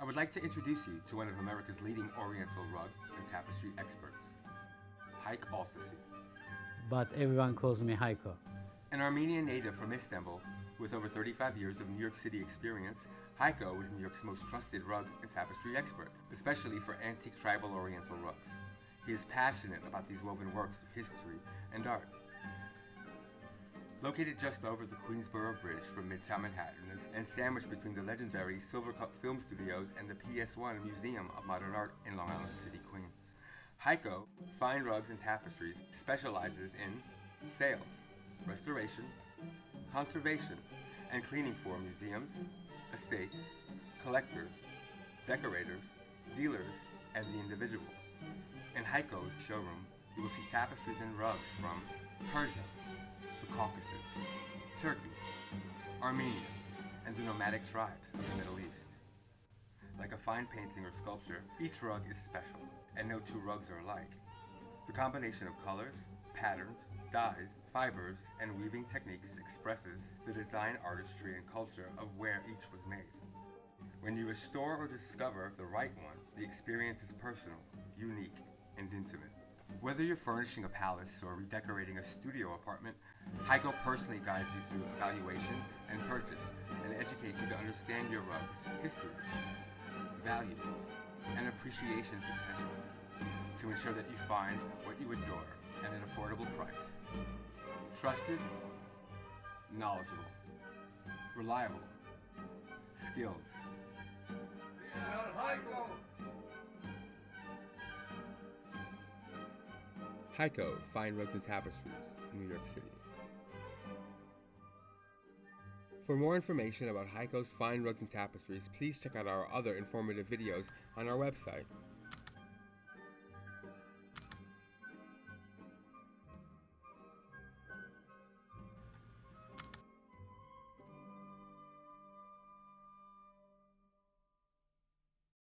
would like to introduce you to one of America's leading Oriental rug and tapestry experts, Hayko. But everyone calls me Hayko. An Armenian native from Istanbul, with over 35 years of New York City experience, Hayko is New York's most trusted rug and tapestry expert, especially for antique tribal Oriental rugs. He is passionate about these woven works of history and art. Located just over the Queensboro Bridge from Midtown Manhattan and sandwiched between the legendary Silvercup Film Studios and the PS1 Museum of Modern Art in Long Island City, Queens, Hayko Fine Rugs and Tapestries specializes in sales, restoration, conservation, and cleaning for museums, estates, collectors, decorators, dealers, and the individual. In Hayko's showroom, you will see tapestries and rugs from Persia, the Caucasus, Turkey, Armenia, and the nomadic tribes of the Middle East. Like a fine painting or sculpture, each rug is special, and no two rugs are alike. The combination of colors, patterns, dyes, fibers, and weaving techniques expresses the design, artistry, and culture of where each was made. When you restore or discover the right one, the experience is personal, unique, and intimate. Whether you're furnishing a palace or redecorating a studio apartment, Hayko personally guides you through evaluation and purchase and educates you to understand your rug's history, value, and appreciation potential to ensure that you find what you adore at an affordable price. Trusted, knowledgeable, reliable, skilled. We are Hayko. Hayko Fine Rugs and Tapestries, New York City. For more information about Hayko's Fine Rugs and Tapestries, please check out our other informative videos on our website,